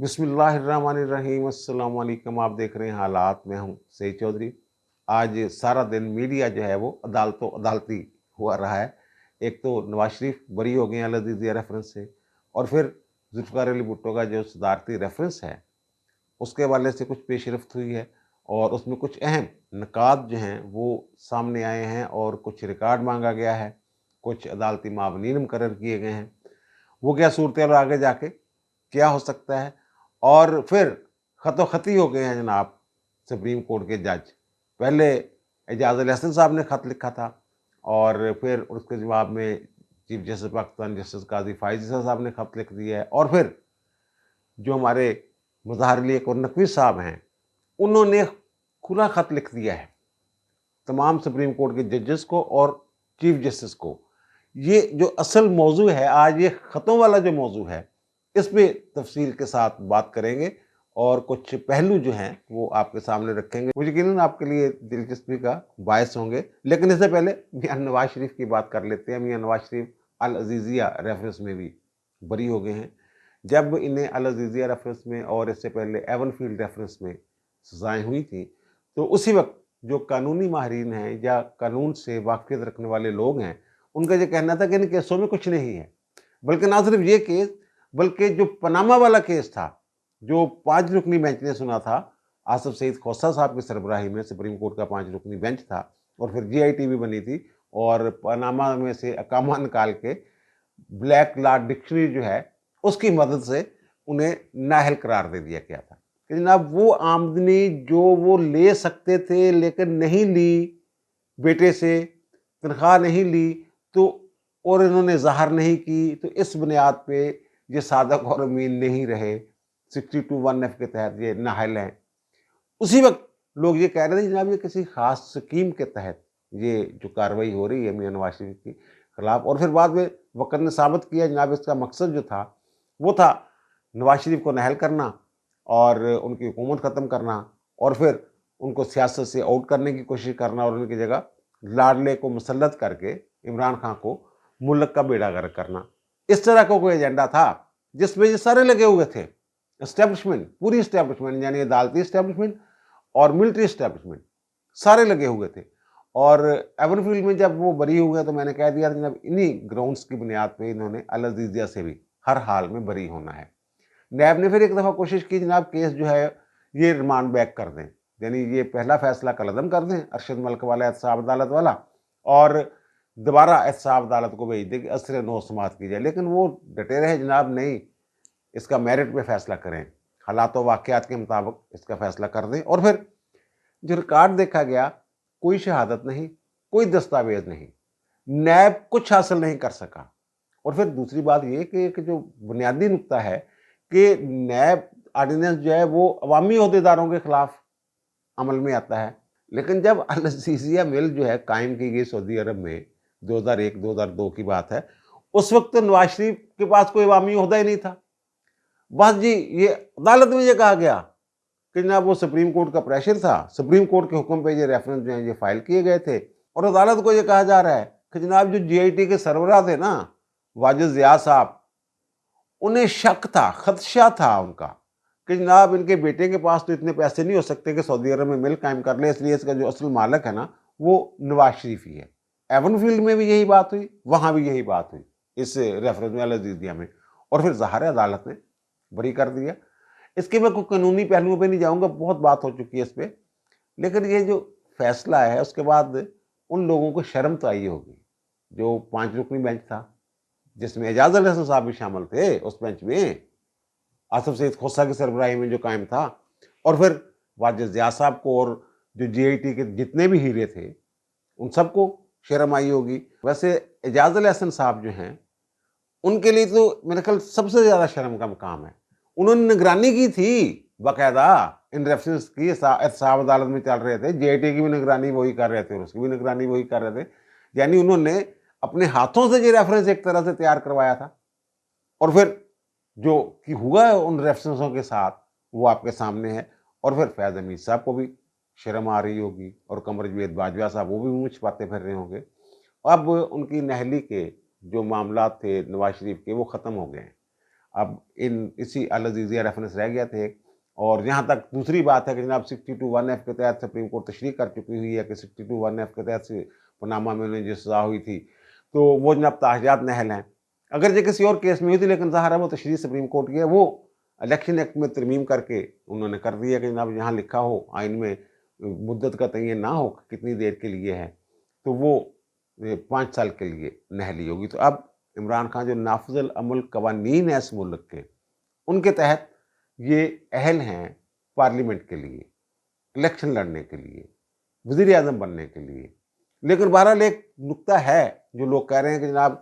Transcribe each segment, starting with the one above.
बिस्मिल्लाहिर्रहमानिर्रहीम। अस्सलाम वालेकुम। आप देख रहे हैं हालात। मैं हूं सईद चौधरी। आज सारा दिन मीडिया जो है वो अदालती हुआ रहा है। एक तो नवाज शरीफ बरी हो गए हैं अल अज़ीज़िया रेफरेंस से, और फिर जुल्फ़िकार अली भुट्टो का जो सदारती रेफरेंस है उसके हवाले से कुछ पेशरफ्त हुई है, और उसमें कुछ अहम निकात जो हैं वो सामने आए हैं, और कुछ रिकॉर्ड मांगा गया है, कुछ अदालती मावनीन मुकर्रर किए गए हैं। वो क्या सूरत हाल आगे जाके क्या हो सकता है। और फिर खतोखती हो गए हैं जनाब सुप्रीम कोर्ट के जज। पहले एजाज अल हसन साहब ने ख़त लिखा था, और फिर उसके जवाब में चीफ जस्टिस पाकिस्तान जस्टिस काजी फ़ाइज़ ईसा साहब ने ख़त लिख दिया है, और फिर जो हमारे मुज़ाहिर अली और नकवी साहब हैं उन्होंने खुला ख़त लिख दिया है तमाम सुप्रीम कोर्ट के जजेस को और चीफ जस्टिस को। ये जो असल मौजू है आज, ये ख़तों वाला जो मौजू है, इस पे तफसील के साथ बात करेंगे और कुछ पहलू जो हैं वो आपके सामने रखेंगे, मुझे यकीनन आपके लिए दिलचस्पी का बायस होंगे। लेकिन इससे पहले मियां नवाज शरीफ की बात कर लेते हैं। मियां नवाज शरीफ अल अज़ीज़िया रेफरेंस में भी बरी हो गए हैं। जब इन्हें अल अज़ीज़िया रेफरेंस में और इससे पहले एवनफील्ड रेफरेंस में सजाएं हुई थी, तो उसी वक्त जो कानूनी माहिरीन हैं या कानून से वाकिफ़ियत रखने वाले लोग हैं, उनका ये कहना था कि इन केसों में कुछ नहीं है। बल्कि ना सिर्फ ये केस, बल्कि जो पनामा वाला केस था, जो 5 रुकनी बेंच ने सुना था, आसिफ सईद खोसा साहब की सरबराही में सुप्रीम कोर्ट का 5 रुकनी बेंच था, और फिर जीआईटी भी बनी थी, और पनामा में से अकामा निकाल के ब्लैक लॉ डिक्शनरी जो है उसकी मदद से उन्हें नाअहल करार दे दिया गया था कि जनाब वो आमदनी जो वो ले सकते थे लेकिन नहीं ली, बेटे से तनख्वाह नहीं ली, तो और इन्होंने ज़ाहिर नहीं की, तो इस बुनियाद पे ये सादक और अमीन नहीं रहे, 62(1)(f) के तहत ये नाअहल हैं। उसी वक्त लोग ये कह रहे थे जनाब ये किसी खास स्कीम के तहत ये जो कार्रवाई हो रही है मियां नवाज शरीफ के खिलाफ। और फिर बाद में वक्त ने साबित किया जनाब इसका मकसद जो था वो था नवाज शरीफ को नाअहल करना और उनकी हुकूमत ख़त्म करना, और फिर उनको सियासत से आउट करने की कोशिश करना, और उनकी जगह लाडले को मुसल्लत करके इमरान खान को मुल्क का बेड़ा गर्क करना। इस तरह का कोई एजेंडा था जिसमें ये सारे लगे हुए थे, एस्टेब्लिशमेंट, पूरी एस्टेब्लिशमेंट, यानी अदालती एस्टेब्लिशमेंट और मिलिट्री एस्टेब्लिशमेंट, सारे लगे हुए थे। और एवनफील्ड में जब वो बरी हुए तो मैंने कह दिया जनाब इन्हीं ग्राउंड्स की बुनियाद पे इन्होंने अल अज़ीज़िया से भी हर हाल में बरी होना है। नैब ने फिर एक दफ़ा कोशिश की जनाब केस जो है ये रिमांड बैक कर दें, यानी ये पहला फैसला कलअदम कर दें अरशद मलिक वाला एहतसाब अदालत वाला, और दोबारा एहतसाब अदालत को भेज दें कि असर नो समात की जाए। लेकिन वो डटे रहे जनाब नहीं, इसका मेरिट पे फैसला करें, हालात व वाक़यात के मुताबिक इसका फैसला कर दें। और फिर जो रिकॉर्ड देखा गया, कोई शहादत नहीं, कोई दस्तावेज नहीं, नैब कुछ हासिल नहीं कर सका। और फिर दूसरी बात ये कि जो बुनियादी नुक्ता है कि नैब ऑर्डिनेंस जो है वो अवामी अहदेदारों के खिलाफ अमल में आता है। लेकिन जब अल अज़ीज़िया मिल जो है कायम की गई सऊदी अरब में 2001-2002 की बात है, उस वक्त तो नवाज शरीफ के पास कोई अवामी ओहदा ही नहीं था। बस जी ये अदालत में ये कहा गया कि जनाब वो सुप्रीम कोर्ट का प्रेशर था, सुप्रीम कोर्ट के हुक्म पे ये रेफरेंस जो है ये फाइल किए गए थे, और अदालत को ये कहा जा रहा है कि जनाब जो जीआईटी के सरबराह थे ना वाजिद ज़िया साहब, उन्हें शक था, खदशा था उनका कि जनाब इनके बेटे के पास तो इतने पैसे नहीं हो सकते कि सऊदी अरब में मिल कायम कर ले, इसलिए इसका जो असल मालिक है ना वो नवाज शरीफ ही है। एवनफील्ड में भी यही बात हुई, वहाँ भी यही बात हुई, इस रेफरेंस में अल अज़ीज़िया में, और फिर ज़ाहिर है अदालत ने बरी कर दिया। इसके मैं कोई कानूनी पहलुओं पे नहीं जाऊंगा, बहुत बात हो चुकी है इस पे। लेकिन ये जो फैसला है उसके बाद उन लोगों को शर्म तो आई होगी जो 5 रुकनी बेंच था, जिसमें एजाज अल हसन साहब भी शामिल थे उस बेंच में, आसिफ सईद खोसा की सरबराही में जो कायम था, और फिर वाजिद ज़िया साहब को और जो जीआईटी के जितने भी हीरे थे उन सबको शर्म आई होगी। वैसे एजाज अल हसन साहब जो हैं उनके लिए तो मेरे ख्याल सबसे ज़्यादा शर्म का मुकाम है। उन्होंने निगरानी की थी बाकायदा, इन रेफरेंस की एहतसाब अदालत में चल रहे थे, जीआईटी की भी निगरानी वही कर रहे थे और उसकी भी निगरानी वही कर रहे थे। यानी उन्होंने अपने हाथों से ये रेफरेंस एक तरह से तैयार करवाया था, और फिर जो कि हुआ है उन रेफरेंसों के साथ वो आपके सामने है। और फिर फैज़ हमीद साहब को भी शर्म आ रही होगी, और कमर जवेद बाजवा साहब वो भी मुँह छिपाते फिर रहे होंगे। अब उनकी नहली के जो मामलात थे नवाज शरीफ के वो ख़त्म हो गए हैं। اب اسی العزیزیہ ریفرنس رہ گیا تھے. اور یہاں تک دوسری بات ہے کہ جناب 62(1)(f) کے تحت سپریم کورٹ تشریح کر چکی ہوئی ہے کہ 62(1)(f) کے تحت پاناما میں انہیں جو سزا ہوئی تھی تو وہ جناب تاحیات نہل ہیں. اگرچہ کسی اور کیس میں ہوئی تھی لیکن ظاہر ہے وہ تشریح سپریم کورٹ کی ہے. وہ الیکشن ایکٹ میں ترمیم کر کے انہوں نے کر دیا کہ جناب یہاں لکھا ہو آئین میں مدت کا تعین نہ ہو کتنی دیر کے لیے ہے تو وہ 5 سال کے لیے نہلی ہوگی. تو اب عمران خان جو نافذ العمل قوانین ہیں اس ملک کے ان کے تحت یہ اہل ہیں پارلیمنٹ کے لیے، الیکشن لڑنے کے لیے، وزیر اعظم بننے کے لیے. لیکن بہرحال ایک نقطہ ہے جو لوگ کہہ رہے ہیں کہ جناب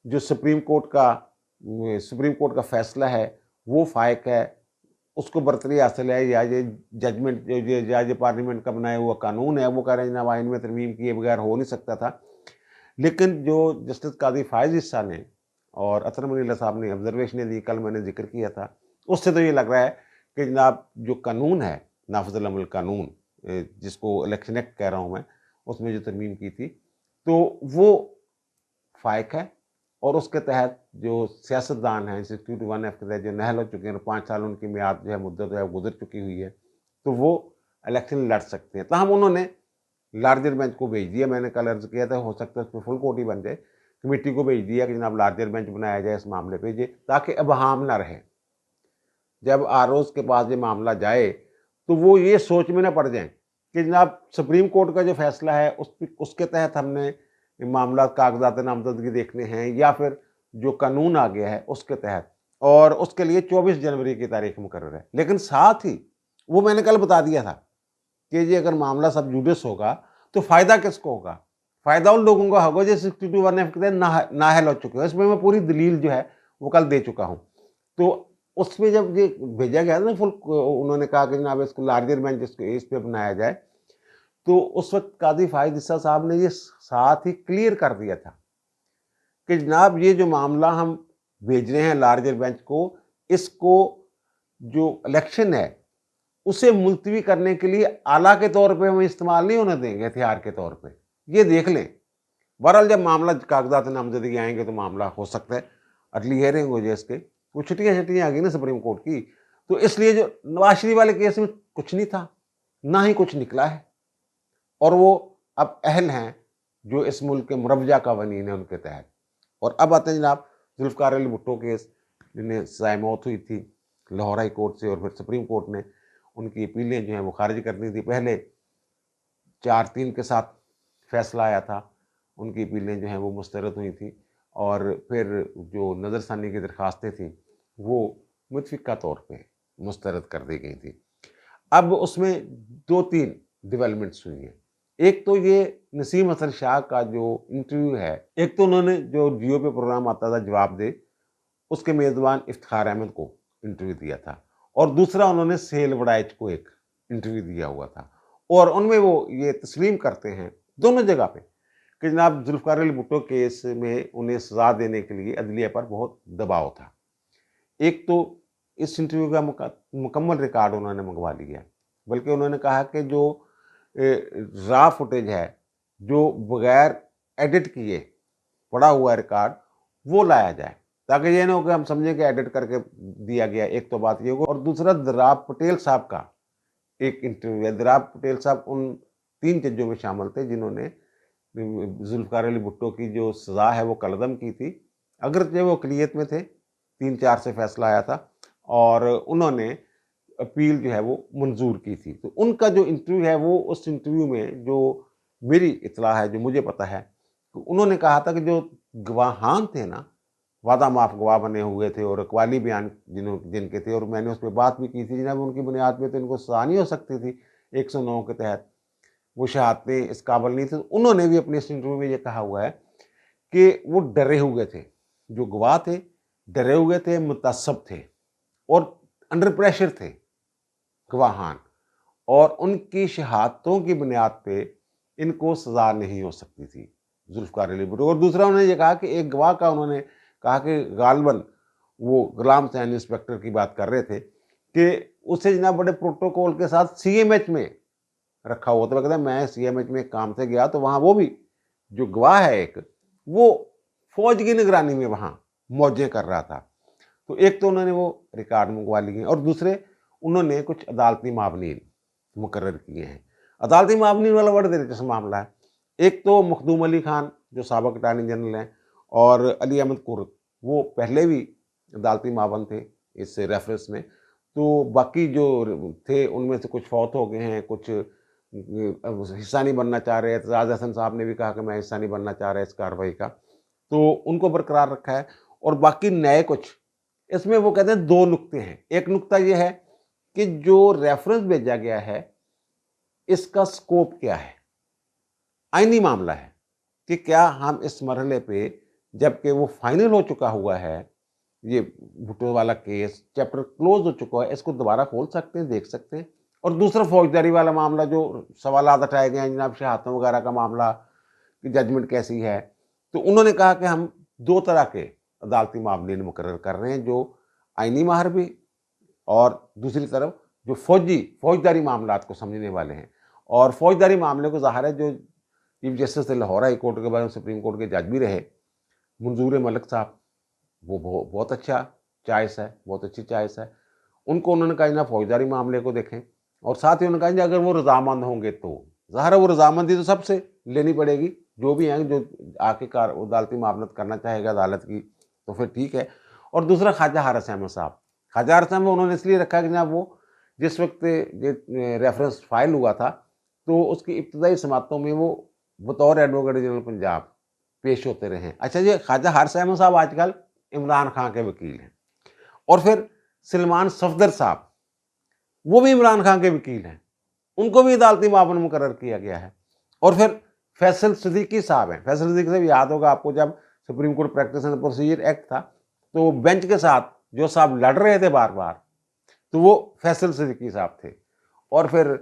جو سپریم کورٹ کا فیصلہ ہے وہ فائق ہے، اس کو برتری حاصل ہے، یا یہ ججمنٹ یا یہ پارلیمنٹ کا بنایا ہوا قانون ہے وہ کہہ رہے ہیں جناب آئین میں ترمیم کیے بغیر ہو نہیں سکتا تھا. لیکن جو جسٹس قاضی فائز عیسیٰ نے اور اطہر منی اللہ صاحب نے آبزرویشن دی، کل میں نے ذکر کیا تھا، اس سے تو یہ لگ رہا ہے کہ جناب جو قانون ہے نافذ العمل قانون جس کو الیکشن ایکٹ کہہ رہا ہوں میں، اس میں جو ترمیم کی تھی تو وہ فائق ہے. اور اس کے تحت جو سیاستدان ہیں 62(1)(f) کے تحت جو نہل ہو چکے ہیں 5 سال ان کی میعاد جو ہے مدت ہے گزر چکی ہوئی ہے تو وہ الیکشن لڑ سکتے ہیں. تاہم انہوں نے لارجر بینچ کو بھیج دیا. میں نے کل عرض کیا تھا ہو سکتا ہے اس پہ فل کورٹ ہی بن جائے. کمیٹی کو بھیج دیا کہ جناب لارجر بینچ بنایا جائے اس معاملے پہ تاکہ ابہام نہ رہے. جب آروز کے پاس یہ معاملہ جائے تو وہ یہ سوچ میں نہ پڑ جائیں کہ جناب سپریم کورٹ کا جو فیصلہ ہے اس کے تحت ہم نے معاملات کاغذات نامزدگی دیکھنے ہیں یا پھر جو قانون آ گیا ہے اس کے تحت، اور اس کے لیے 24 جنوری کی تاریخ مقرر ہے. لیکن ساتھ ہی وہ میں نے کل بتا دیا تھا کہ یہ اگر معاملہ سب جوڈس ہوگا تو فائدہ کس کو ہوگا؟ فائدہ ان لوگوں کا ہوگا جو 62(1)(f) کے تحت نااہل ہو چکے ہیں. اس میں پوری دلیل جو ہے وہ کل دے چکا ہوں. تو اس میں جب یہ بھیجا گیا تھا نا انہوں نے کہا کہ جناب اس کو لارجر بینچ اس پہ بنایا جائے تو اس وقت قاضی فائز عیسیٰ صاحب نے یہ ساتھ ہی کلیئر کر دیا تھا کہ جناب یہ جو معاملہ ہم بھیج رہے ہیں لارجر بینچ کو، اس کو جو الیکشن ہے اسے ملتوی کرنے کے لیے آلہ کے طور پہ ہم استعمال نہیں ہونے دیں گے، ہتھیار کے طور پہ. یہ دیکھ لیں. بہرحال جب معاملہ کاغذات نامزدگی آئیں گے تو معاملہ ہو سکتا ہے ارلی ہیئرنگ ہو جائے اس کے. وہ چھٹیاں آ گئی نا سپریم کورٹ کی، تو اس لیے جو نواز شریف والے کیس میں کچھ نہیں تھا نہ ہی کچھ نکلا ہے، اور وہ اب اہل ہیں جو اس ملک کے مربجہ قوانین ہیں ان کے تحت. اور اب آتے ہیں جناب ذوالفقار علی بھٹو کیس جنہیں سزائے موت ہوئی تھی لاہور ہائی کورٹ سے، اور پھر سپریم کورٹ نے ان کی اپیلیں جو ہیں وہ خارج کر دی تھی. پہلے 4-3 کے ساتھ فیصلہ آیا تھا، ان کی اپیلیں جو ہیں وہ مسترد ہوئی تھیں، اور پھر جو نظر ثانی کی درخواستیں تھیں وہ متفقہ طور پہ مسترد کر دی گئی تھی. اب اس میں 2-3 ڈیولپمنٹس ہوئی ہیں. ایک تو یہ نسیم حسن شاہ کا جو انٹرویو ہے، ایک تو انہوں نے جو جیو پہ پروگرام آتا تھا جواب دے، اس کے میزبان افتخار احمد کو انٹرویو دیا تھا، اور دوسرا انہوں نے سہیل وڑائچ کو ایک انٹرویو دیا ہوا تھا. اور ان میں وہ یہ تسلیم کرتے ہیں دونوں جگہ پہ کہ جناب ذوالفقار علی بھٹو کیس میں انہیں سزا دینے کے لیے عدلیہ پر بہت دباؤ تھا. ایک تو اس انٹرویو کا مکمل ریکارڈ انہوں نے منگوا لیا، بلکہ انہوں نے کہا کہ جو را فوٹیج ہے جو بغیر ایڈٹ کیے پڑا ہوا ریکارڈ وہ لایا جائے، تاکہ یہ نہ ہو کہ ہم سمجھیں کہ ایڈٹ کر کے دیا گیا. ایک تو بات یہ ہوگا. اور دوسرا دراب پٹیل صاحب کا ایک انٹرویو ہے. دراب پٹیل صاحب ان 3 ججوں میں شامل تھے جنہوں نے ذوالفقار علی بھٹو کی جو سزا ہے وہ کالعدم کی تھی، اگرچہ وہ اقلیت میں تھے، 3-4 سے فیصلہ آیا تھا، اور انہوں نے اپیل جو ہے وہ منظور کی تھی. تو ان کا جو انٹرویو ہے وہ اس انٹرویو میں جو میری اطلاع ہے، جو مجھے پتہ ہے، تو انہوں نے کہا تھا کہ جو گواہان تھے نا، وعدہ معاف گواہ بنے ہوئے تھے اور اقوالی بیان جن کے تھے، اور میں نے اس پہ بات بھی کی تھی جناب ان کی بنیاد پہ تو ان کو سزا نہیں ہو سکتی تھی 109 کے تحت، وہ شہادتیں اس قابل نہیں تھے. انہوں نے بھی اپنے اس انٹرویو میں یہ کہا ہوا ہے کہ وہ ڈرے ہوئے تھے، جو گواہ تھے ڈرے ہوئے تھے، متعصب تھے، اور انڈر پریشر تھے گواہان، اور ان کی شہادتوں کی بنیاد پہ ان کو سزا نہیں ہو سکتی تھی ذوالفقار علی بھٹو. اور دوسرا انہوں نے یہ کہا کہ ایک گواہ کا انہوں نے کہا کہ غالباً وہ غلام حسین انسپیکٹر کی بات کر رہے تھے کہ اسے جناب بڑے پروٹوکول کے ساتھ سی ایم ایچ میں رکھا ہوا تھا. کہتا ہے میں سی ایم ایچ میں کام سے گیا تو وہاں وہ بھی جو گواہ ہے ایک وہ فوج کی نگرانی میں وہاں موجیں کر رہا تھا. تو ایک تو انہوں نے وہ ریکارڈ منگوا لیے ہیں، اور دوسرے انہوں نے کچھ عدالتی معاونین مقرر کیے ہیں۔ عدالتی معاونین والا بڑا دلچسپ معاملہ ہے۔ ایک تو مخدوم علی خان جو سابق اٹارنی جنرل ہیں، اور علی احمد قرۃ، وہ پہلے بھی عدالتی معاون تھے اس ریفرنس میں، تو باقی جو تھے ان میں سے کچھ فوت ہو گئے ہیں، کچھ حصہ نہیں بننا چاہ رہے۔ اعتزاز احسن صاحب نے بھی کہا کہ میں حصہ نہیں بننا چاہ رہا اس کارروائی کا، تو ان کو برقرار رکھا ہے۔ اور باقی نئے کچھ اس میں وہ کہتے ہیں دو نقطے ہیں۔ ایک نقطہ یہ ہے کہ جو ریفرنس بھیجا گیا ہے اس کا سکوپ کیا ہے، آئینی معاملہ ہے کہ کیا ہم اس مرحلے پہ، جبکہ وہ فائنل ہو چکا ہوا ہے، یہ بھٹو والا کیس چیپٹر کلوز ہو چکا ہے، اس کو دوبارہ کھول سکتے ہیں، دیکھ سکتے ہیں۔ اور دوسرا فوجداری والا معاملہ جو سوالات اٹھائے گئے ہیں، جناب شہادتوں وغیرہ کا معاملہ کہ ججمنٹ کیسی ہے، تو انہوں نے کہا کہ ہم دو طرح کے عدالتی معاملین مقرر کر رہے ہیں، جو آئینی ماہر بھی، اور دوسری طرف جو فوجداری معاملات کو سمجھنے والے ہیں۔ اور فوجداری معاملے کو ظاہر ہے جو chief justice Lahore high court کے بعد سپریم کورٹ کے جج بھی رہے، منظور ملک صاحب، وہ بہت اچھا چوائس ہے، بہت اچھی چوائس ہے۔ ان کو انہوں نے کہا جناب فوجداری معاملے کو دیکھیں، اور ساتھ ہی انہوں نے کہا اگر وہ رضامند ہوں گے تو ظاہر ہے وہ رضامندی تو سب سے لینی پڑے گی، جو بھی ہیں جو آ کے عدالتی معاملت کرنا چاہے گا عدالت کی تو پھر ٹھیک ہے۔ اور دوسرا خواجہ حارث احمد صاحب، خواجہ حارث احمد انہوں نے اس لیے رکھا کہ جناب وہ جس وقت ریفرنس فائل ہوا تھا تو اس کی ابتدائی سماعتوں میں وہ بطور ایڈوکیٹ جنرل پنجاب پیش ہوتے رہے ہیں۔ اچھا جی، خواجہ حارث احمد صاحب آج کل عمران خان کے وکیل ہیں، اور پھر سلمان صفدر صاحب، وہ بھی عمران خان کے وکیل ہیں، ان کو بھی عدالتی معاون مقرر کیا گیا ہے۔ اور پھر فیصل صدیقی صاحب ہیں، فیصل صدیقی صاحب یاد ہوگا آپ کو، جب supreme court practice and procedure act تھا تو بینچ کے ساتھ جو صاحب لڑ رہے تھے بار بار، تو وہ فیصل صدیقی صاحب تھے۔ اور پھر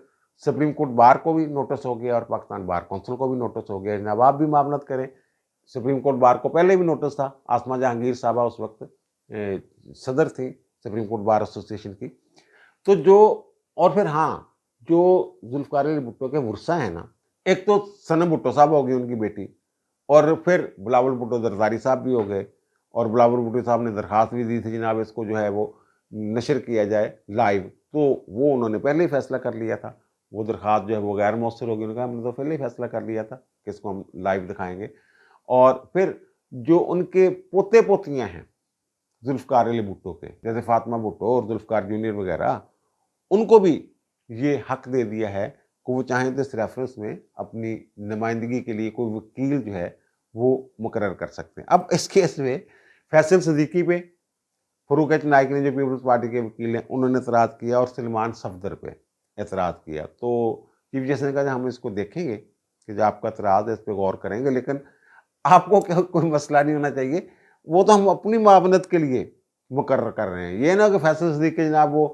سپریم کورٹ بار کو بھی نوٹس ہو گیا، اور پاکستان بار کونسل کو بھی نوٹس ہو گیا، جناب آپ بھی معاملت کریں۔ سپریم کورٹ بار کو پہلے بھی نوٹس تھا، آسما جہانگیر صاحبہ اس وقت صدر تھی سپریم کورٹ بار ایسوسیشن کی۔ تو جو، اور پھر ہاں، جو ذوالفقار علی بھٹو کے ورثہ ہیں نا، ایک تو صنم بھٹو صاحب ہو گئی ان کی بیٹی، اور پھر بلاول بھٹو زرداری صاحب بھی ہو گئے، اور بلاول بھٹو صاحب نے درخواست بھی دی تھی جناب اس کو جو ہے وہ نشر کیا جائے لائیو، تو وہ انہوں نے پہلے ہی فیصلہ کر لیا تھا، وہ درخواست جو ہے وہ غیر مؤثر ہوگی، انہوں نے کہا ہم نے تو پہلے ہی فیصلہ کر لیا تھا کہ اس کو ہم لائیو دکھائیں گے۔ اور پھر جو ان کے پوتے پوتیاں ہیں ذوالفقار علی بھٹو کے، جیسے فاطمہ بھٹو اور ذوالفقار جونیئر وغیرہ، ان کو بھی یہ حق دے دیا ہے کہ وہ چاہیں تو اس ریفرنس میں اپنی نمائندگی کے لیے کوئی وکیل جو ہے وہ مقرر کر سکتے ہیں۔ اب اس کیس میں فیصل صدیقی پہ فاروق ایچ نائک نے جو پیپلز پارٹی کے وکیل ہیں انہوں نے اعتراض کیا، اور سلمان صفدر پہ اعتراض کیا۔ تو چیف جسٹس نے کہا ہم اس کو دیکھیں گے کہ جو آپ کا اعتراض ہے اس پہ غور کریں گے، لیکن آپ کو کوئی مسئلہ نہیں ہونا چاہیے، وہ تو ہم اپنی معاونت کے لیے مقرر کر رہے ہیں۔ یہ نہ کہ فیصل صدیقی جناب وہ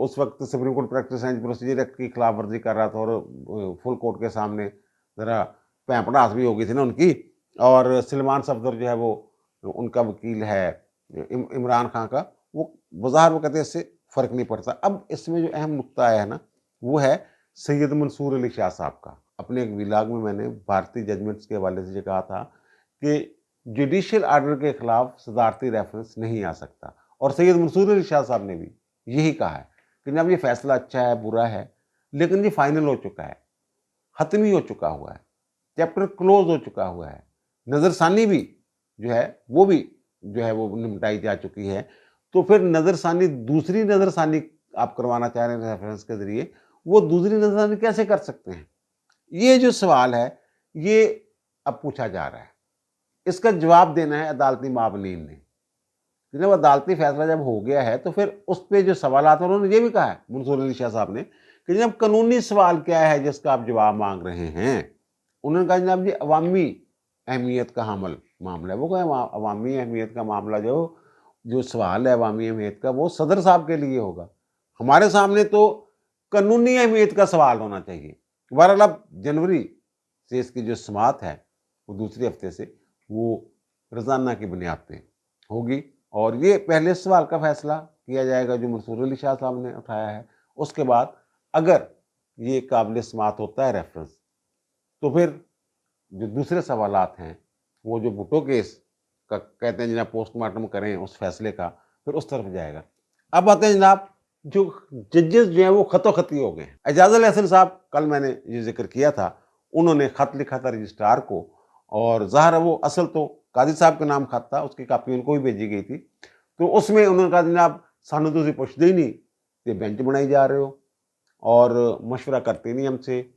اس وقت supreme court practice and procedure act کی خلاف ورزی کر رہا تھا، اور فل کورٹ کے سامنے ذرا پیمپڑاس بھی ہو گئی تھی نا ان کی، اور سلمان صفدر جو ہے وہ ان کا وکیل ہے عمران خان کا، وہ بظاہر وہ کہتے ہیں اس سے فرق نہیں پڑتا۔ اب اس میں جو اہم نقطہ آیا ہے نا وہ ہے سید منصور علی شاہ صاحب کا۔ اپنے ایک ویلاگ میں میں نے بھارتی ججمنٹس کے حوالے سے یہ کہا تھا کہ جوڈیشل آرڈر کے خلاف صدارتی ریفرنس نہیں آ سکتا، اور سید منصور علی شاہ صاحب نے بھی یہی کہا ہے کہ جناب یہ فیصلہ اچھا ہے برا ہے، لیکن یہ فائنل ہو چکا ہے، حتمی ہو چکا ہوا ہے، چیپٹر کلوز ہو چکا ہوا ہے، نظر ثانی بھی جو ہے وہ بھی جو ہے وہ نمٹائی جا چکی ہے۔ تو پھر نظر ثانی، دوسری نظر ثانی آپ کروانا چاہ رہے ہیں ریفرنس کے ذریعے، وہ دوسری نظر ثانی کیسے کر سکتے ہیں؟ یہ جو سوال ہے یہ اب پوچھا جا رہا ہے، اس کا جواب دینا ہے عدالتی معاونین نے۔ جب عدالتی فیصلہ جب ہو گیا ہے تو پھر اس پہ جو سوالات ہیں، انہوں نے یہ بھی کہا ہے منصور علی شاہ صاحب نے کہ جناب قانونی سوال کیا ہے جس کا آپ جواب مانگ رہے ہیں؟ انہوں نے کہا جناب یہ عوامی اہمیت کا حامل معاملہ ہے۔ وہ کہا عوامی اہمیت کا معاملہ جو سوال ہے عوامی اہمیت کا، وہ صدر صاحب کے لیے ہوگا، ہمارے سامنے تو قانونی اہمیت کا سوال ہونا چاہیے۔ بہرحال اب جنوری سے اس کی جو سماعت ہے وہ دوسرے ہفتے سے وہ روزانہ کی بنیاد پہ ہوگی، اور یہ پہلے سوال کا فیصلہ کیا جائے گا جو منصور علی شاہ صاحب نے اٹھایا ہے۔ اس کے بعد اگر یہ قابل سماعت ہوتا ہے ریفرنس، تو پھر جو دوسرے سوالات ہیں وہ جو بھٹو کیس کا کہتے ہیں جناب پوسٹ مارٹم کریں اس فیصلے کا، फिर उस तरफ जाएगा। अब आते हैं जनाब, जो जजेस जो हैं वो खतोखती हो गए। एजाज अल हसन साहब, कल मैंने ये जिक्र किया था, उन्होंने खत लिखा था रजिस्ट्रार को, और ज़ाहिर है वो असल तो काजी साहब के नाम खत था, उसकी कापी उनको भी भेजी गई थी। तो उसमें उन्होंने कहा जनाब सानू तुसी पुछदे ही नहीं, ये बेंच बनाई जा रहे हो और मशवरा करते नहीं हमसे।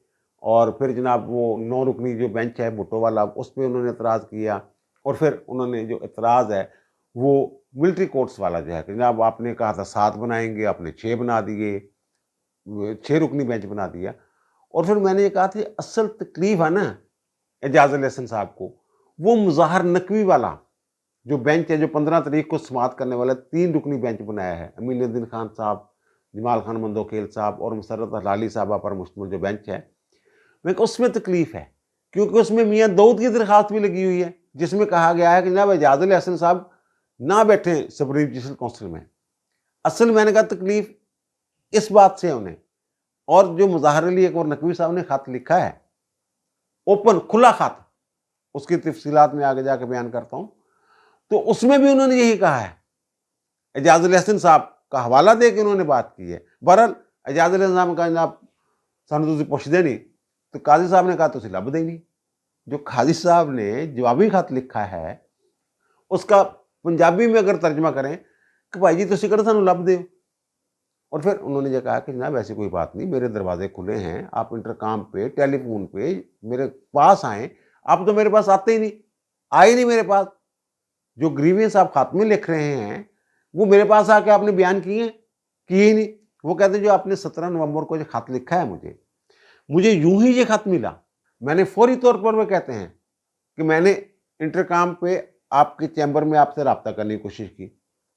और फिर जनाब वो 9 रुकनी जो बेंच है भुट्टो वाला, उस पर उन्होंने एतराज़ किया। और फिर उन्होंने जो एतराज़ है वो मिलिट्री कोर्ट्स वाला जो है कि जनाब आपने कहा था 7 बनाएंगे, आपने 6 बना दिए, 6 रुकनी बेंच बना दिया। और फिर मैंने ये कहा था असल तकलीफ है ना एजाज अल हसन साहब को, वो मुज़ाहर नकवी वाला जो बेंच है, जो 15 तारीख को समाअत करने वाला 3 रुकनी बेंच बनाया है, अमीनुद्दीन खान साहब, जमाल खान मंदोखेल साहब और मुसर्रत हलाली साहबा पर मुश्तमिल जो बेंच है, मैं उसमें तकलीफ है क्योंकि उसमें मियाँ दाऊद की दरखास्त भी लगी हुई है, जिसमें कहा गया है कि जनाब एजाज अल हसन साहब ना बैठे सुप्रीम जुडिशल काउंसिल में। असल मैंने कहा तकलीफ इस बात से उन्हें, और जो मुज़ाहर अली एक और नकवी साहब ने खत लिखा है, ओपन खुला खत, उसकी तफसीलात में आगे जाके बयान करता हूँ, तो उसमें भी उन्होंने यही कहा है। एजाज अल हसन साहब का हवाला दे के उन्होंने बात की है। बहरहाल एजाज अल हसन साहब का जनाब सानू तुसी पुछदे नहीं, तो काजी साहब ने कहा तुसी लभदे नहीं। जो काजी साहब ने जवाबी खत लिखा है उसका पंजाबी में अगर तर्जमा करें कि भाई जी तुसी किहड़ा सानू लभदे हो। और फिर उन्होंने ये कहा कि जनाब ऐसी कोई बात नहीं, मेरे दरवाजे खुले हैं, आप इंटरकॉम पे, टेलीफोन पे मेरे पास आएँ। आप तो मेरे पास आते ही नहीं, आए नहीं मेरे पास। जो ग्रीवियंस आप खात में लिख रहे हैं वो मेरे पास आके आपने बयान किए हैं? किए ही नहीं। वो कहते हैं जो आपने 17 नवंबर को जो खत लिखा है मुझे यूं ही ये खत मिला, मैंने फौरी तौर पर, वो कहते हैं कि मैंने इंटरकॉम पे आपके चैम्बर में आपसे रब्ता करने की कोशिश की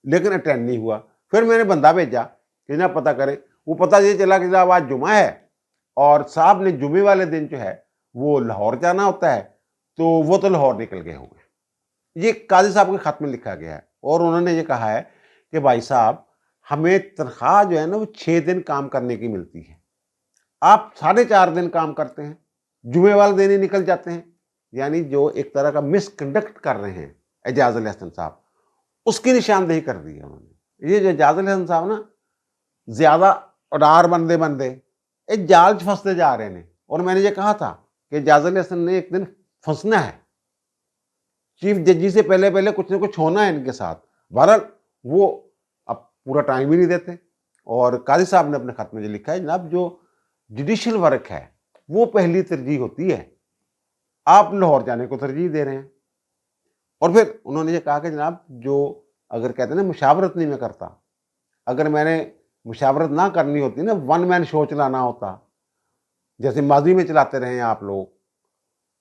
लेकिन अटेंड नहीं हुआ। फिर मैंने बंदा भेजा कि ना पता करे, वो पता ये चला कि जनाब आज जुमा है और साहब ने जुमे वाले दिन जो है वो लाहौर जाना होता है, तो वो तो लाहौर निकल गए होंगे। ये काजी साहब के खत में लिखा गया है। और उन्होंने ये कहा है कि भाई साहब हमें तनख्वाह जो है ना वो 6 दिन काम करने की मिलती है, आप 4.5 दिन काम करते हैं, जुमे वाले दिन ही निकल जाते हैं। यानी जो एक तरह का मिसकंडक्ट कर रहे हैं एजाज अल हसन साहब, उसकी निशानदेही कर दी है उन्होंने। ये जो एजाज अल हसन साहब ना ज्यादा उडार बनते बनते ये जाल च फंसते जा रहे हैं। और मैंने ये कहा था कि एजाज अल हसन ने एक दिन फंसना है, चीफ जजी से पहले पहले कुछ ना कुछ होना है इनके साथ। बहरहाल वो अब पूरा टाइम ही नहीं देते। और काजी साहब ने अपने खत में जो लिखा है जनाब जो जुडिशल वर्क है वो पहली तरजीह होती है, आप लाहौर जाने को तरजीह दे रहे हैं। और फिर उन्होंने ये कहा कि जनाब जो अगर कहते हैं ना मुशावरत नहीं मैं करता, अगर मैंने मुशावरत ना करनी होती ना, 1 मैन शो चलाना होता जैसे माजी में चलाते रहे हैं आप लोग,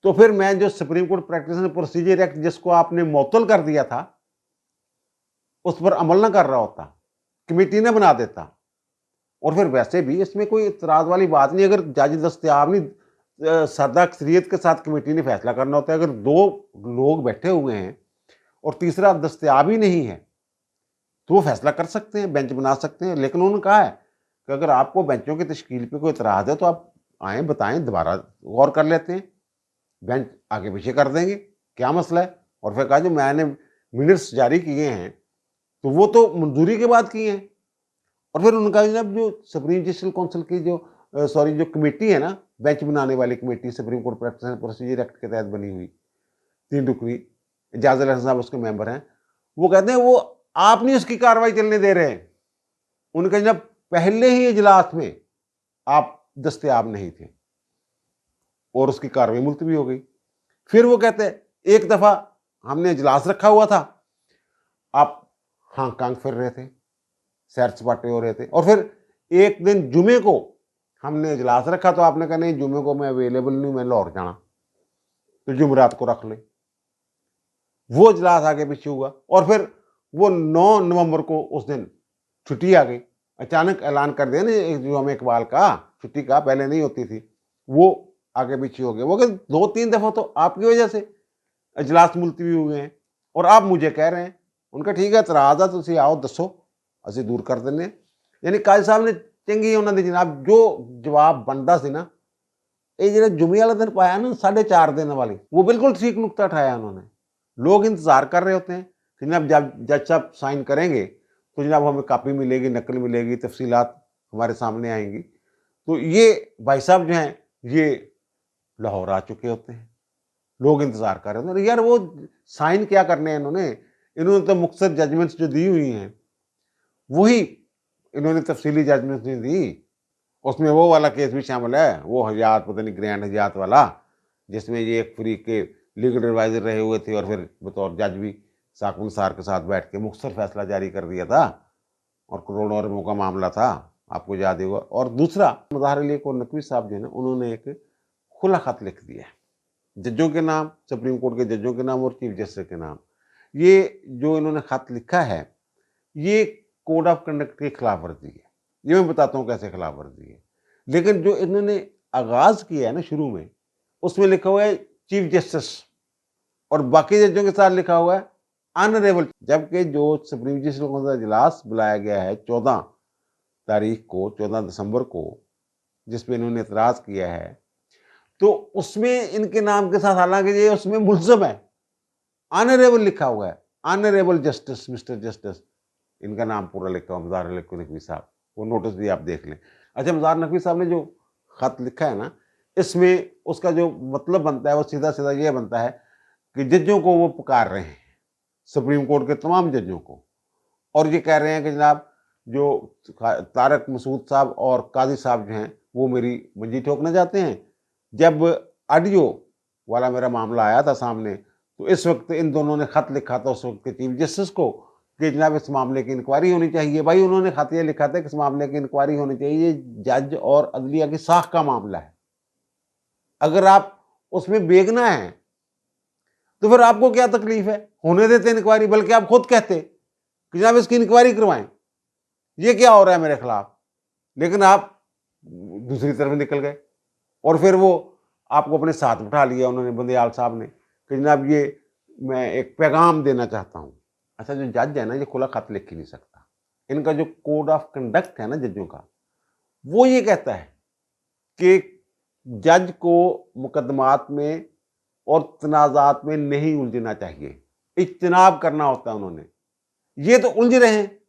तो फिर मैं जो supreme court practice procedure act जिसको आपने मुअत्तल कर दिया था उस पर अमल ना कर रहा होता, कमेटी ना बना देता। और फिर वैसे भी इसमें कोई इतराज वाली बात नहीं, अगर जज दस्तयाब नहीं, सादा अक्सरियत के साथ कमेटी ने फैसला करना होता है। अगर 2 लोग बैठे हुए हैं और तीसरा दस्तयाब ही नहीं है तो वो फैसला कर सकते हैं, बेंच बना सकते हैं। लेकिन उन्होंने कहा है कि अगर आपको बेंचों की तश्कील पे कोई इतराज़ है तो आप आएँ, बताएं, दोबारा गौर कर लेते हैं, बेंच आगे पीछे कर देंगे, क्या मसला है। और फिर कहा जो मैंने मिनट्स जारी किए हैं तो वो तो मंजूरी के बाद किए हैं। और फिर उन्होंने कहा जनाब जो सुप्रीम जुडिशल काउंसिल की जो जो कमेटी है ना, बेंच बनाने वाली committee, supreme court practice and procedure act के तहत बनी हुई 3 रुकनी, एजाज अल हसन साहब उसके मेंबर हैं, वो कहते हैं वो आप नहीं उसकी कार्रवाई चलने दे रहे हैं। उनके जब पहले ही इजलास में आप दस्तयाब नहीं थे और उसकी कार्रवाई मुलतवी हो गई। फिर वो कहते हैं एक दफा हमने इजलास रखा हुआ था, आप हांगकांग फिर रहे थे, सैर सपाटे हो रहे थे, और फिर एक दिन जुमे को हमने इजलास रखा तो आपने कहा नहीं जुमे को मैं अवेलेबल नहीं, मैं लाहौर जाना, तो जुमरात को रख ले। वो इजलास आगे पीछे हुआ और फिर वो 9 नवंबर को उस दिन छुट्टी आ गई, अचानक ऐलान कर दिया ना जो हमें इकबाल का छुट्टी का, पहले नहीं होती थी, वो आगे पीछे हो गए। वो 2-3 दफा तो आपकी वजह से इजलास मुलतवी हुए हैं और आप मुझे कह रहे हैं। उनका ठीक है इतराज़ है तुसी आओ दसो असी दूर कर देने। यानी काजी साहब ने चंगी उन्होंने जनाब जो जवाब बनता सी ना, ये जो जुमे वाला दिन पाया ना 4.5 दिन वाली, वो बिल्कुल ठीक नुकता उठाया उन्होंने। लोग इंतजार कर रहे होते हैं कि जब जज साहब साइन करेंगे तो जनाब हमें कापी मिलेगी, नकल मिलेगी, तफसीलात हमारे सामने आएंगी। तो ये भाई साहब जो हैं ये लाहौर आ चुके होते हैं, लोग इंतजार कर रहे होते हैं। यार वो साइन क्या करने हैं इन्होंने तो मुख्तसर जजमेंट्स जो दी हुई हैं वही इन्होंने तफसीली जजमेंट्स नहीं दी। उसमें वो वाला केस भी शामिल है, वो हयात, पता नहीं ग्रैंड हयात वाला, जिसमें ये एक फ्री के लीगल एडवाइजर रहे हुए थे और फिर बतौर जज भी साकिब निसार के साथ बैठ के मुख्तसर फैसला जारी कर दिया था और करोड़ों अरबों का मामला था, आपको याद होगा। और दूसरा, मज़हर अली को नकवी साहब जो है ना, उन्होंने एक खुला खत लिख दिया है जजों के नाम, सुप्रीम कोर्ट के जजों के नाम और चीफ जस्टिस के नाम। ये जो इन्होंने खत लिखा है ये कोड ऑफ कंडक्ट की खिलाफ वर्जी है। ये मैं बताता हूँ कैसे खिलाफ वर्जी है। लेकिन जो इन्होंने आगाज किया है ना शुरू में, उसमें लिखा हुआ है चीफ जस्टिस और बाकी जजों के साथ लिखा हुआ है ऑनरेबल। जबकि जो सुप्रीम जस्टिस का इजलास बुलाया गया है 14 तारीख को, 14 दिसंबर को, जिसपे इन्होंने एतराज किया है, तो उसमें इनके नाम के साथ, हालांकि ये उसमें मुल्ज़म है, ऑनरेबल लिखा हुआ है, ऑनरेबल जस्टिस, मिस्टर जस्टिस, इनका नाम पूरा लिखा हुआ मज़हर अली नकवी साहब। वो नोटिस भी आप देख लें। अच्छा, मज़हर नकवी साहब ने जो खत लिखा है ना, इसमें उसका जो मतलब बनता है वो सीधा सीधा ये बनता है कि जजों को वो पुकार रहे हैं, सुप्रीम कोर्ट के तमाम जजों को, और ये कह रहे हैं कि जनाब जो तारक मसूद साहब और काजी साहब जो हैं वो मेरी मंजी ठोकना चाहते हैं। जब ऑडियो वाला मेरा मामला आया था सामने, तो इस वक्त इन दोनों ने खत लिखा था उस वक्त के चीफ जस्टिस को कि जनाब इस मामले की इंक्वायरी होनी चाहिए। भाई उन्होंने खत ये लिखा था कि इस मामले की इंक्वायरी होनी चाहिए, ये जज और अदलिया की साख का मामला है। अगर आप उसमें बेगना है तो फिर आपको क्या तकलीफ है, होने देते इंक्वायरी। बल्कि आप खुद कहते कि जनाब इसकी इंक्वायरी करवाएं, ये क्या हो रहा है मेरे खिलाफ। लेकिन आप दूसरी तरफ निकल गए और फिर वो आपको अपने साथ बिठा लिया उन्होंने, बंदयाल साहब ने, कि जनाब ये मैं एक पैगाम देना चाहता हूँ। अच्छा, जो जज है ना ये खुला खत लिख ही नहीं सकता। इनका जो कोड ऑफ कंडक्ट है ना जजों का, वो ये कहता है कि जज को मुकदमात में और तनाजात में नहीं उलझना चाहिए, इज्तनाब करना होता है उन्होंने। ये तो उलझ रहे हैं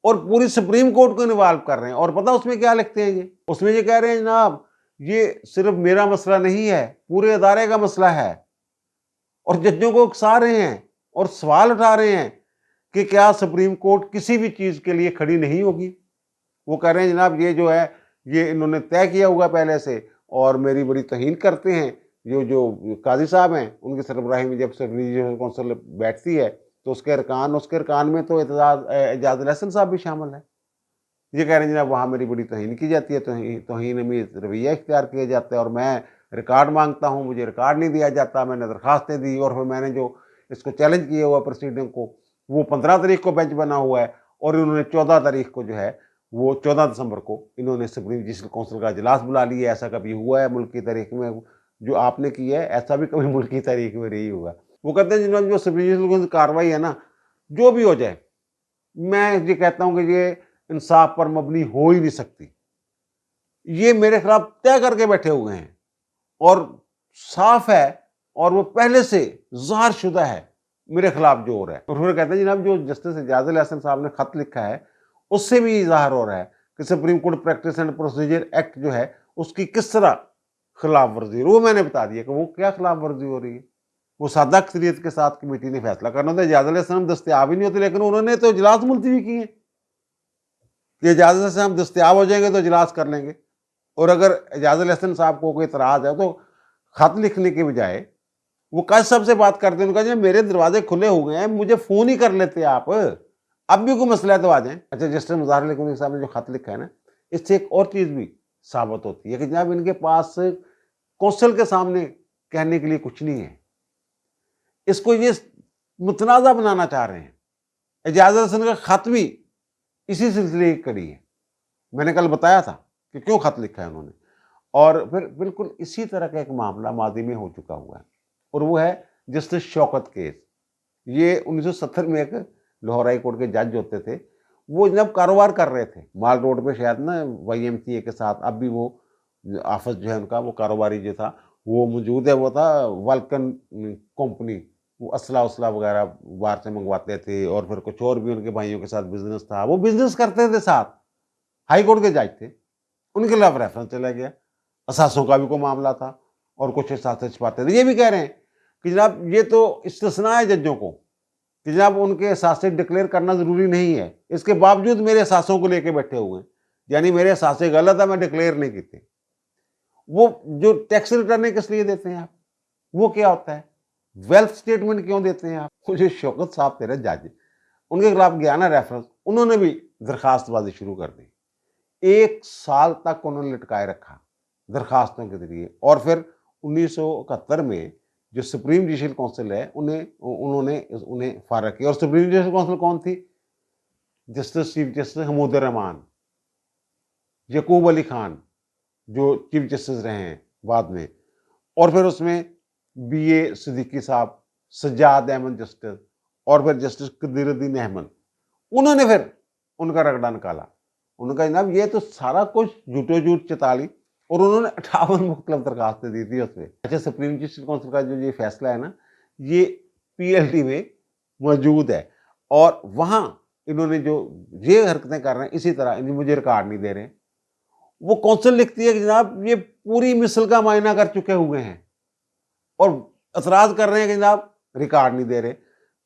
और पूरी सुप्रीम कोर्ट को इन्वॉल्व कर रहे हैं। और पता उसमें क्या लिखते हैं ये, उसमें ये कह रहे हैं जनाब ये सिर्फ मेरा मसला नहीं है, पूरे अदारे का मसला है। और जजों को उकसा रहे हैं और सवाल उठा रहे हैं कि क्या सुप्रीम कोर्ट किसी भी चीज के लिए खड़ी नहीं होगी। वो कह रहे हैं जनाब ये जो है ये इन्होंने तय किया हुआ पहले से और मेरी बड़ी तौहीन करते हैं। जो काजी साहब हैं उनकी सरबराही में जब रिलीजियस काउंसिल बैठती है तो उसके अरकान में तो एजाज लहसन साहब भी शामिल है। ये कह रहे हैं जनाब वहाँ मेरी बड़ी तौहीन की जाती है, तौहीन में रवैया इख्तियार किया जाता है और मैं रिकॉर्ड मांगता हूँ, मुझे रिकॉर्ड नहीं दिया जाता। मैंने दरख्वास्तें दी और फिर मैंने जो इसको चैलेंज किया हुआ प्रोसीडिंग को, वो 15 तारीख को बेंच बना हुआ है और इन्होंने 14 तारीख को जो है वो 14 दिसंबर को इन्होंने सुप्रीम जुडिशल काउंसिल का इजलास बुला लिया। ऐसा कभी हुआ है मुल्क की तारीख में? जो आपने किया है ऐसा भी कभी मुल्क की तारीख में नहीं हुआ। वो कहते हैं जिन्होंने जो सुप्रीम जुडिशल काउंसिल कार्रवाई है ना, जो भी हो जाए, मैं ये कहता हूँ कि ये इंसाफ पर मबनी हो ही नहीं सकती। ये मेरे खिलाफ तय करके बैठे हुए हैं और साफ है और वो पहले से ज़ाहिर शुदा है मेरे खिलाफ जो हो रहा है। और फिर कहते हैं जनाब जो जस्टिस एजाज लहसन साहब ने खत लिखा है उससे भी ज़ाहिर हो रहा है कि supreme court practice and procedure act जो है उसकी किस तरह खिलाफ वर्जी। वो मैंने बता दिया कि वो क्या खिलाफ वर्जी हो रही है। वो सादा अक्सरियत के साथ कमेटी ने फैसला करना था, एजाज लहसन दस्तयाब ही नहीं होते, लेकिन उन्होंने तो इजलास मुलतवी किए कि एजाज से हम दस्तयाब हो जाएंगे तो इजलास कर लेंगे। और अगर एजाज लहसन साहब को कोई इतराज़ है तो खत लिखने के बजाय वो काजी साहब से बात करते हैं। उनका जो मेरे दरवाजे खुले हो गए हैं, मुझे फ़ोन ही कर लेते आप, अब भी कोई मसला है तो आ जाएं। अच्छा, जस्टिस मज़हर अली नकवी साहब ने जो खत लिखा है ना, इससे एक और चीज़ भी साबित होती है कि जनाब इनके पास कौंसिल के सामने कहने के लिए कुछ नहीं है। इसको ये मुतनाज़ा बनाना चाह रहे हैं। एजाज लहसन का खत भी इसी सिलसिले की कड़ी है। मैंने कल बताया था कि क्यों खत लिखा है उन्होंने। और फिर बिल्कुल इसी तरह का एक मामला मादी में हो चुका हुआ है और वो है जस्टिस शौकत केस। ये 1970 में एक लाहौर हाई कोर्ट के जज होते थे, वो जब कारोबार कर रहे थे माल रोड पे शायद ना YMCA के साथ। अब भी वो ऑफिस जो है उनका वो कारोबारी जो था वो मौजूद है, वो था वाल्कन कंपनी وہ اسلحہ وسلح وغیرہ باہر سے منگواتے تھے، اور پھر کچھ اور بھی ان کے بھائیوں کے ساتھ بزنس تھا، وہ بزنس کرتے تھے ساتھ، ہائی کورٹ کے جج تھے، ان کے خلاف ریفرنس چلا گیا، اثاثوں کا بھی کوئی معاملہ تھا، اور کچھ اثاثے چھپاتے تھے۔ یہ بھی کہہ رہے ہیں کہ جناب یہ تو استثناء ہے ججوں کو، کہ جناب ان کے اثاثے ڈکلیئر کرنا ضروری نہیں ہے، اس کے باوجود میرے اثاثوں کو لے کے بیٹھے ہوئے ہیں، یعنی میرے اثاثے غلط ہے، میں ڈکلیئر نہیں کیتے۔ وہ جو ٹیکس ریٹرنیں کس لیے دیتے ہیں آپ؟ وہ کیا ہوتا ہے؟ ویلتھ سٹیٹمنٹ کیوں دیتے ہیں آپ؟ وہ جو شوکت صاحب تھے نا جج، ان کے خلاف گیا نا ریفرنس، انہوں نے بھی درخواست بازی شروع کر دی، 1 سال تک انہوں نے لٹکائے رکھا درخواستوں کے ذریعے، اور پھر 1971 میں جو سپریم جوڈیشل کونسل ہے انہوں نے انہیں فارغ کیا۔ اور سپریم جوڈیشل کونسل کون تھی؟ جسٹس چیف جسٹس حمود الرحمان، یعقوب علی خان جو چیف جسٹس رہے ہیں بعد میں، اور پھر اس میں بی اے صدیقی صاحب، سجاد احمد جسٹس، اور پھر جسٹس قدیر الدین احمد، انہوں نے پھر ان کا رگڑا نکالا، انہوں نے کہا جناب یہ تو سارا کچھ جھوٹو جھوٹ چتالی، اور انہوں نے 58 مختلف درخواستیں دی تھی اس میں۔ اچھا، سپریم جوڈیشل کونسل کا جو یہ فیصلہ ہے نا، یہ پی ایل ٹی میں موجود ہے، اور وہاں انہوں نے جو یہ حرکتیں کر رہے ہیں، اسی طرح انہیں مجھے ریکارڈ نہیں دے رہے ہیں۔ وہ کونسل لکھتی ہے کہ جناب یہ پوری مثل کا معائنہ کر چکے ہوئے ہیں، اور اعتراض کر رہے ہیں کہ جناب ریکارڈ نہیں دے رہے۔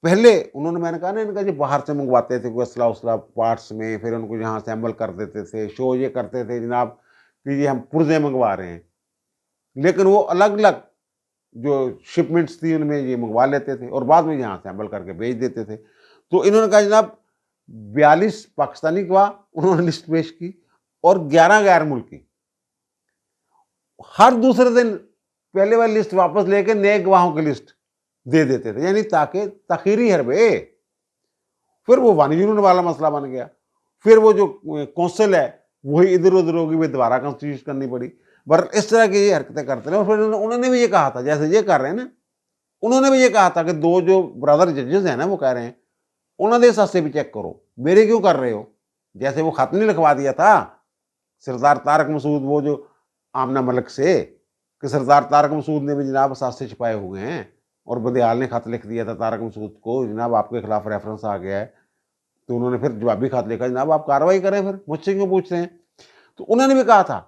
پہلے انہوں نے، میں نے کہا نا، ان کا جو باہر سے منگواتے تھے کوئی اسلحہ وسلح پارٹس میں، پھر ان کو یہاں سے عمل کر دیتے تھے، شو یہ کرتے تھے جناب کہ یہ ہم پرزے منگوا رہے ہیں، لیکن وہ الگ الگ جو شپمنٹس تھی ان میں یہ منگوا لیتے تھے، اور بعد میں یہاں سے عمل کر کے بھیج دیتے تھے۔ تو انہوں نے کہا جناب 42 پاکستانی گواہ انہوں نے لسٹ پیش کی، اور 11 غیر ملکی، ہر دوسرے دن پہلے والی لسٹ واپس لے کے نئے گواہوں کی لسٹ دے دیتے تھے، یعنی تاکہ تاخیری حربے۔ پھر وہ ون یونین والا مسئلہ بن گیا، پھر وہ جو کونسل ہے وہی ادھر ادھر ہوگی، وہ دوبارہ کانسٹیٹیوٹ کرنی پڑی۔ اس طرح کی یہ حرکتیں کرتے ہیں۔ اور پھر انہوں نے بھی یہ کہا تھا، جیسے یہ کر رہے ہیں نا، انہوں نے بھی یہ کہا تھا کہ 2 جو برادر ججز ہیں نا، وہ کہہ رہے ہیں انہوں نے اس سے بھی چیک کرو، میرے کیوں کر رہے ہو؟ جیسے وہ خط نہیں لکھوا دیا تھا سردار طارق مسعود، وہ جو آمنہ ملک سے، کہ سردار طارق مسعود نے بھی جناب اثاثے چھپائے ہوئے ہیں، اور بدیال نے خط لکھ دیا تھا طارق مسعود کو، جناب آپ کے خلاف ریفرنس آ گیا ہے، تو انہوں نے پھر جوابی خط لکھا، جناب آپ کارروائی کریں، پھر مجھ سے کیوں پوچھ رہے ہیں؟ تو انہوں نے بھی کہا تھا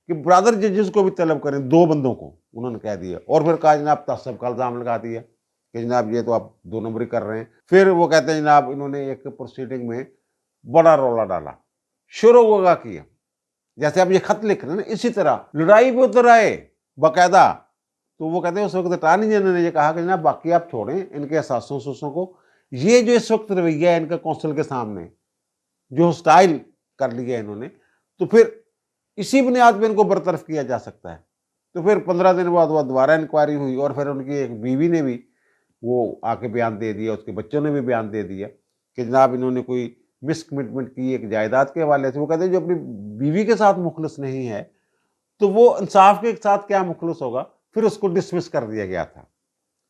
کہ برادر ججز کو بھی طلب کریں، 2 بندوں کو انہوں نے کہہ دیا، اور پھر کہا جناب تعصب کا الزام لگا دیا کہ جناب یہ تو آپ 2 نمبری کر رہے ہیں۔ پھر وہ کہتے ہیں جناب انہوں نے ایک پروسیڈنگ میں بڑا رولا ڈالا، شروع ہوگا کیا، جیسے آپ یہ خط لکھ رہے ہیں نا، اسی طرح لڑائی پہ اتر آئے باقاعدہ۔ تو وہ کہتے ہیں اس وقت اٹارنی جنرل نے یہ کہا کہ جناب باقی آپ چھوڑیں ان کے اثاثوں سوسوں کو، یہ جو اس وقت رویہ ہے ان کا کونسل کے سامنے جو ہسٹائل کر لیا انہوں نے، تو پھر اسی بنیاد پہ ان کو برطرف کیا جا سکتا ہے۔ تو پھر 15 دن بعد وہ دوبارہ انکوائری ہوئی، اور پھر ان کی ایک بیوی نے بھی وہ آ کے بیان دے دیا، اس کے بچوں نے بھی بیان دے دیا کہ جناب انہوں نے کوئی مس کمٹمنٹ کی ایک جائیداد کے حوالے سے۔ وہ کہتے ہیں جو اپنی بیوی کے ساتھ مخلص نہیں ہے تو وہ انصاف کے ساتھ کیا مخلص ہوگا؟ پھر اس کو ڈسمس کر دیا گیا تھا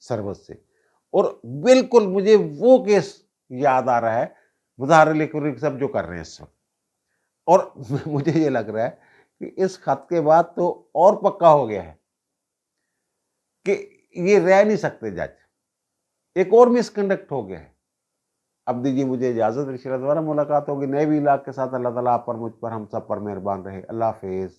سروس سے۔ اور بالکل مجھے وہ کیس یاد آ رہا ہے مظاہر علی صاحب جو کر رہے ہیں اس وقت، اور مجھے یہ لگ رہا ہے کہ اس خط کے بعد تو اور پکا ہو گیا ہے کہ یہ رہ نہیں سکتے جج، ایک اور مس کنڈکٹ ہو گیا ہے۔ اب دیجیے مجھے اجازت، انشاءاللہ دوبارہ ملاقات ہوگی نئے ویلاگ کے ساتھ۔ اللہ تعالیٰ آپ پر، مجھ پر، ہم سب پر مہربان رہے۔ اللہ حافظ۔